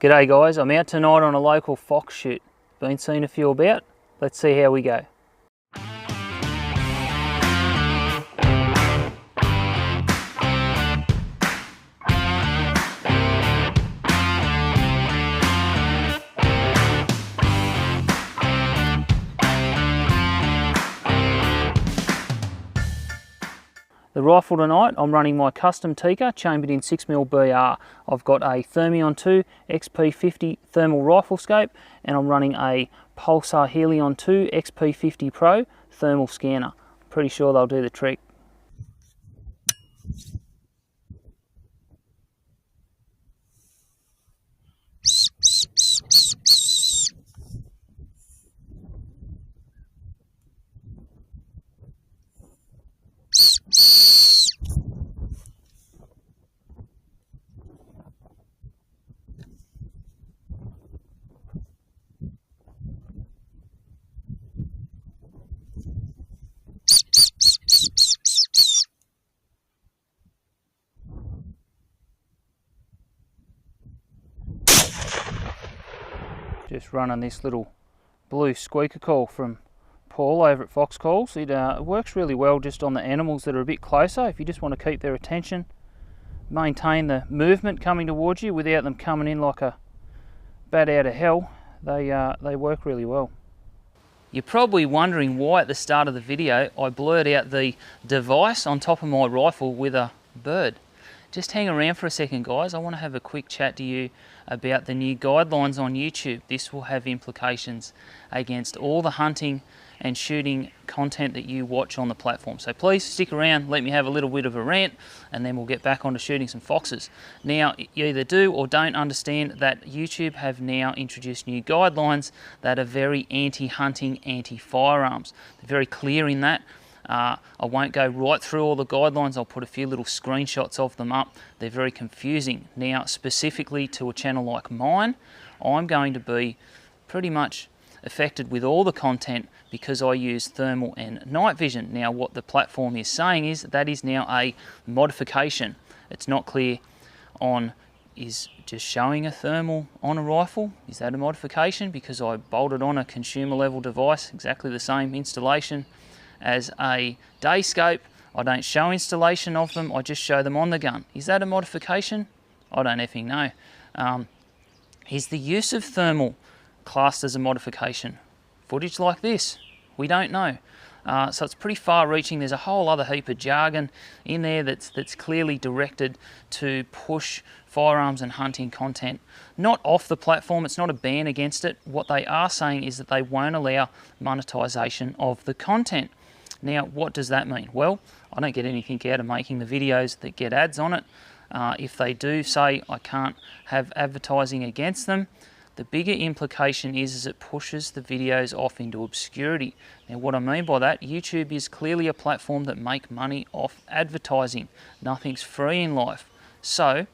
G'day guys, I'm out tonight on a local fox shoot. Been seeing a few about. Let's see how we go. The rifle tonight, I'm running my custom Tikka chambered in 6mm BR. I've got a Thermion 2 XP50 thermal rifle scope and I'm running a Pulsar Helion 2 XP50 Pro thermal scanner. Pretty sure they'll do the trick. Just running this little blue squeaker call from Paul over at Fox Calls. It works really well just on the animals that are a bit closer. If you just want to keep their attention, maintain the movement coming towards you without them coming in like a bat out of hell, they work really well. You're probably wondering why at the start of the video I blurred out the device on top of my rifle with a bird. Just hang around for a second guys, I want to have a quick chat to you about the new guidelines on YouTube. This will have implications against all the hunting and shooting content that you watch on the platform. So please stick around, let me have a little bit of a rant, and then we'll get back onto shooting some foxes. Now, you either do or don't understand that YouTube have now introduced new guidelines that are very anti-hunting, anti-firearms. They're very clear in that. I won't go right through all the guidelines, I'll put a few little screenshots of them up. They're very confusing. Now, specifically to a channel like mine, I'm going to be pretty much affected with all the content because I use thermal and night vision. Now, what the platform is saying is that is now a modification. It's not clear on is just showing a thermal on a rifle. Is that a modification? Because I bolted on a consumer level device, exactly the same installation as a day scope. I don't show installation of them, I just show them on the gun. Is that a modification? I don't effing know. Is the use of thermal classed as a modification? Footage like this? We don't know. So it's pretty far reaching. There's a whole other heap of jargon in there that's clearly directed to push firearms and hunting content. Not off the platform, it's not a ban against it. What they are saying is that they won't allow monetization of the content. Now, what does that mean? Well, I don't get anything out of making the videos that get ads on it. If they do say I can't have advertising against them, the bigger implication is it pushes the videos off into obscurity. Now, what I mean by that, YouTube is clearly a platform that make money off advertising. Nothing's free in life. So,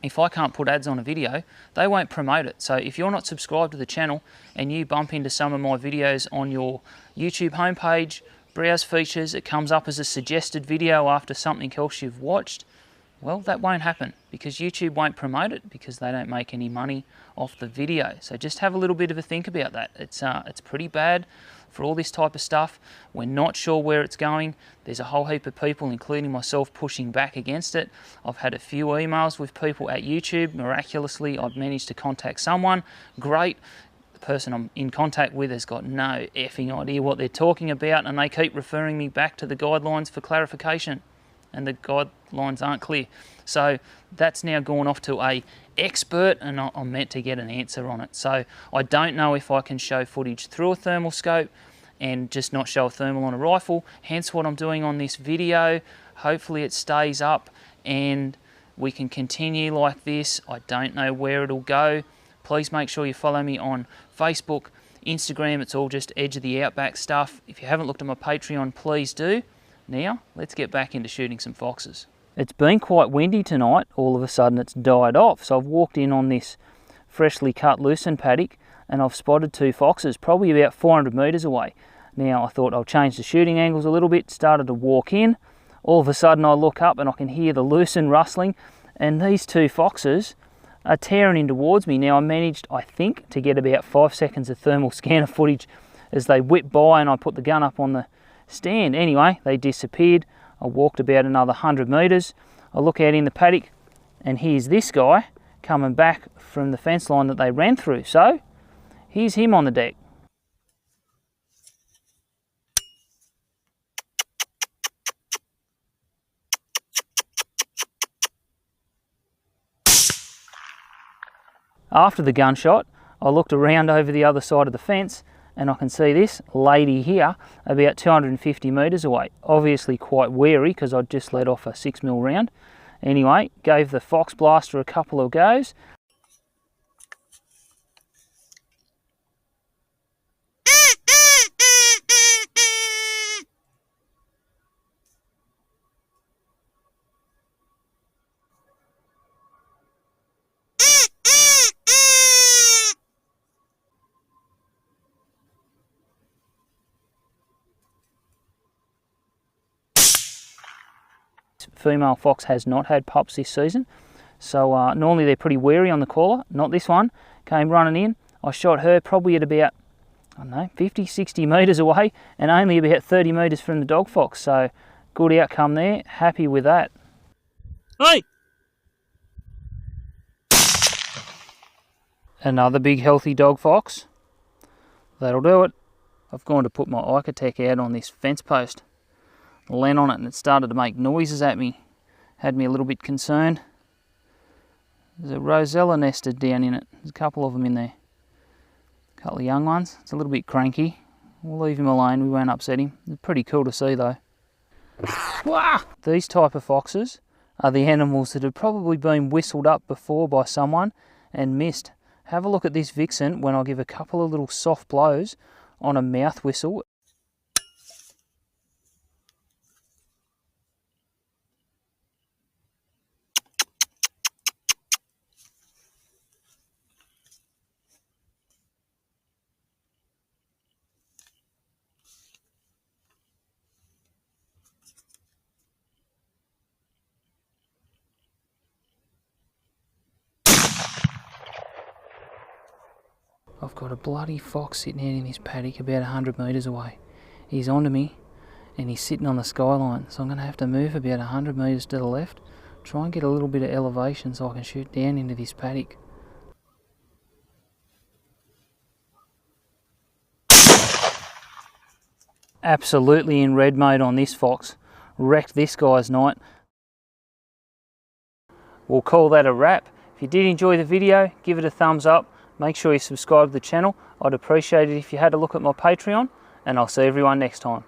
if I can't put ads on a video, they won't promote it. So if you're not subscribed to the channel and you bump into some of my videos on your YouTube homepage, browse features, it comes up as a suggested video after something else you've watched, well, that won't happen because YouTube won't promote it because they don't make any money off the video. So just have a little bit of a think about that. It's pretty bad for all this type of stuff. We're not sure where it's going. There's a whole heap of people, including myself, pushing back against it. I've had a few emails with people at YouTube. Miraculously, I've managed to contact someone. Great. The person I'm in contact with has got no effing idea what they're talking about, and they keep referring me back to the guidelines for clarification. And the guidelines aren't clear. So that's now gone off to an expert and I'm meant to get an answer on it. So I don't know if I can show footage through a thermal scope and just not show a thermal on a rifle, hence what I'm doing on this video. Hopefully it stays up and we can continue like this. I don't know where it'll go. Please make sure you follow me on Facebook, Instagram, it's all just Edge of the Outback stuff. If you haven't looked at my Patreon, please do. Now, let's get back into shooting some foxes. It's been quite windy tonight. All of a sudden it's died off. So I've walked in on this freshly cut lucerne paddock and I've spotted two foxes, probably about 400 metres away. Now I thought I'll change the shooting angles a little bit, started to walk in. All of a sudden I look up and I can hear the lucerne rustling, and these two foxes are tearing in towards me. Now I managed, I think, to get about 5 seconds of thermal scanner footage as they whipped by and I put the gun up on the stand. Anyway, they disappeared. I walked about another 100 metres. I look out in the paddock and here's this guy coming back from the fence line that they ran through. So here's him on the deck. After the gunshot, I looked around over the other side of the fence and I can see this lady here about 250 metres away. Obviously quite wary because I'd just let off a 6mm round. Anyway, gave the Fox Blaster a couple of goes. Female fox has not had pups this season, so normally they're pretty wary on the caller. Not this one. Came running in. I shot her probably at about, I don't know, 50, 60 metres away and only about 30 metres from the dog fox, so good outcome there. Happy with that. Hey! Another big healthy dog fox. That'll do it. I've gone to put my Icotec out on this fence post. Leant on it and it started to make noises at me. Had me a little bit concerned. There's a Rosella nested down in it. There's a couple of them in there. A couple of young ones. It's a little bit cranky. We'll leave him alone, we won't upset him. It's pretty cool to see though. These type of foxes are the animals that have probably been whistled up before by someone and missed. Have a look at this vixen when I give a couple of little soft blows on a mouth whistle. I've got a bloody fox sitting out in this paddock about 100 metres away. He's onto me and he's sitting on the skyline, so I'm going to have to move about 100 metres to the left, try and get a little bit of elevation so I can shoot down into this paddock. Absolutely in red mode on this fox. Wrecked this guy's night. We'll call that a wrap. If you did enjoy the video, give it a thumbs up. Make sure you subscribe to the channel. I'd appreciate it if you had a look at my Patreon, and I'll see everyone next time.